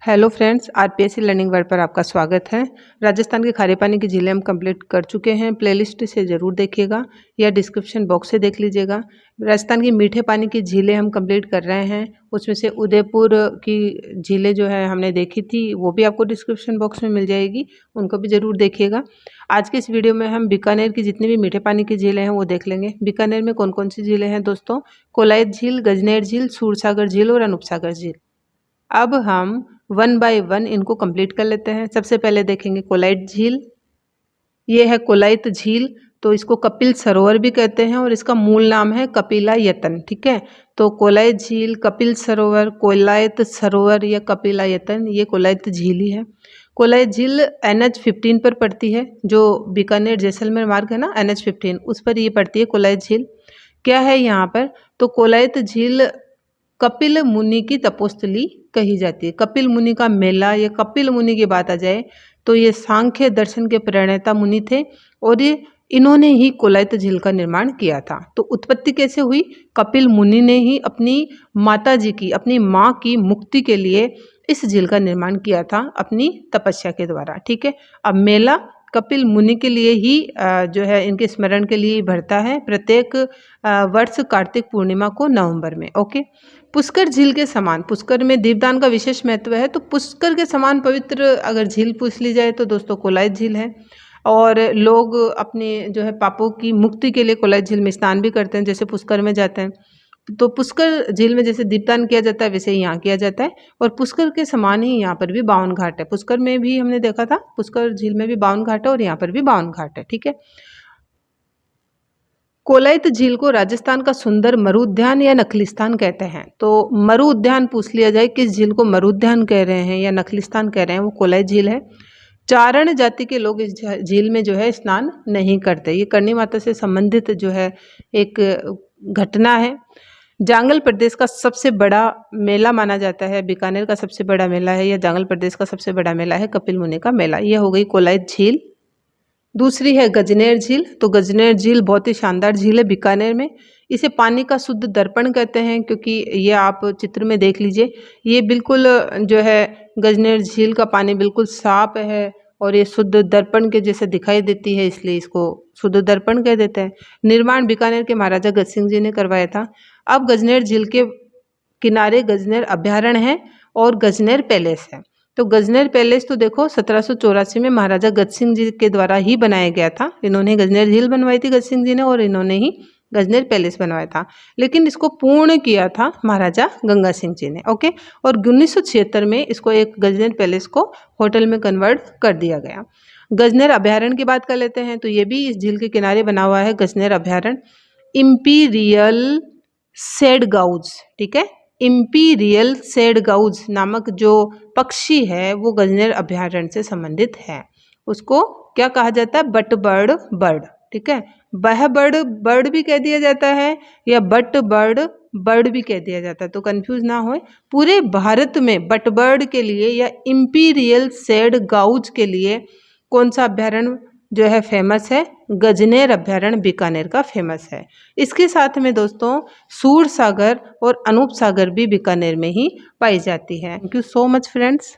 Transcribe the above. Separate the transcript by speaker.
Speaker 1: Hello friends, RPSC learning world पर आपका स्वागत है। राजस्थान के खारे पानी की झीलें हम कंप्लीट कर चुके हैं। प्लेलिस्ट से ज़रूर देखिएगा या डिस्क्रिप्शन बॉक्स से देख लीजिएगा। राजस्थान की मीठे पानी की झीलें हम कंप्लीट कर रहे हैं। उसमें से उदयपुर की झीलें जो है हमने देखी थी, वो भी आपको डिस्क्रिप्शन बॉक्स में मिल जाएगी, उनको भी ज़रूर देखिएगा। आज के इस वीडियो में हम बीकानेर की जितनी भी मीठे पानी की झीलें हैं वो देख लेंगे। बीकानेर में कौन कौन सी झीलें हैं दोस्तों? कोलायत झील, गजनेर झील, सूरसागर झील और अनूपसागर झील। अब हम वन बाय वन इनको कंप्लीट कर लेते हैं। सबसे पहले देखेंगे कोलायत झील। ये है कोलायत झील, तो इसको कपिल सरोवर भी कहते हैं और इसका मूल नाम है कपिलायतन। ठीक है, तो कोलायत झील, कपिल सरोवर, कोलायत सरोवर या कपिलायतन, ये कोलायत झील ही है। कोलायत झील NH-15 पर पड़ती है, जो बीकानेर जैसलमेर मार्ग है ना, NH-15 उस पर ये पड़ती है कोलायत झील। क्या है यहाँ पर? तो कोलायत झील कपिल मुनि की तपोस्थली कही जाती है। कपिल मुनि का मेला या कपिल मुनि की बात आ जाए तो ये सांख्य दर्शन के प्रणेता मुनि थे और ये इन्होंने ही कोलायत झील का निर्माण किया था। तो उत्पत्ति कैसे हुई? कपिल मुनि ने ही अपनी माता जी की, अपनी माँ की मुक्ति के लिए इस झील का निर्माण किया था अपनी तपस्या के द्वारा। ठीक है, अब मेला कपिल मुनि के लिए ही जो है इनके स्मरण के लिए भरता है प्रत्येक वर्ष कार्तिक पूर्णिमा को नवंबर में। ओके, पुष्कर झील के समान, पुष्कर में दीपदान का विशेष महत्व है, तो पुष्कर के समान पवित्र अगर झील पूछ ली जाए तो दोस्तों कोलायत झील है। और लोग अपने जो है पापों की मुक्ति के लिए कोलायत झील में स्नान भी करते हैं, जैसे पुष्कर में जाते हैं। तो पुष्कर झील में जैसे दीपदान किया जाता है वैसे ही यहाँ किया जाता है, और पुष्कर के समान ही यहाँ पर भी 52 घाट है। पुष्कर में भी हमने देखा था, पुष्कर झील में भी 52 घाट है और यहाँ पर भी 52 घाट है। ठीक है, कोलायत झील को राजस्थान का सुंदर मरु उद्यान या नखलिस्तान कहते हैं। तो मरु उद्यान पूछ लिया जाए, किस झील को मरु उद्यान कह रहे हैं या नखलिस्तान कह रहे हैं, वो कोलायत झील है। चारण जाति के लोग इस झील में जो है स्नान नहीं करते। ये करणी माता से संबंधित जो है एक घटना है। जांगल प्रदेश का सबसे बड़ा मेला माना जाता है, बीकानेर का सबसे बड़ा मेला है या जांगल प्रदेश का सबसे बड़ा मेला है कपिल मुनि का मेला। ये हो गई कोलायत झील। दूसरी है गजनेर झील। तो गजनेर झील बहुत ही शानदार झील है बीकानेर में। इसे पानी का शुद्ध दर्पण कहते हैं, क्योंकि ये आप चित्र में देख लीजिए, ये बिल्कुल जो है गजनेर झील का पानी बिल्कुल साफ है और ये शुद्ध दर्पण के जैसे दिखाई देती है, इसलिए इसको शुद्ध दर्पण कह देते हैं। निर्माण बीकानेर के महाराजा गज सिंह जी ने करवाया था। अब गजनेर झील के किनारे गजनेर अभ्यारण्य है और गजनेर पैलेस है। तो गजनेर पैलेस तो देखो 1784 में महाराजा गज सिंह जी के द्वारा ही बनाया गया था। इन्होंने गजनेर झील बनवाई थी गज सिंह जी ने, और इन्होंने ही गजनेर पैलेस बनवाया था, लेकिन इसको पूर्ण किया था महाराजा गंगा सिंह जी ने। ओके, और 1976 में इसको एक गजनेर पैलेस को होटल में कन्वर्ट कर दिया गया। गजनेर अभ्यारण्य की बात कर लेते हैं, तो ये भी इस झील के किनारे बना हुआ है गजनेर अभ्यारण्य। इम्पीरियल सेडगाउज, ठीक है, इम्पीरियल सेडगाउज नामक जो पक्षी है वो गजनेर अभ्यारण्य से संबंधित है। उसको क्या कहा जाता है? But bird bird. ठीक है, बह बर्ड बर्ड भी कह दिया जाता है या बट बर्ड बर्ड भी कह दिया जाता है, तो कंफ्यूज ना हो। पूरे भारत में बट बर्ड के लिए या इम्पीरियल सेडगाउज के लिए कौन सा अभ्यारण्य जो है फेमस है? गजनेर अभ्यारण्य बीकानेर का फेमस है। इसके साथ में दोस्तों सूरसागर और अनूपसागर भी बीकानेर में ही पाई जाती है। Thank you so much friends.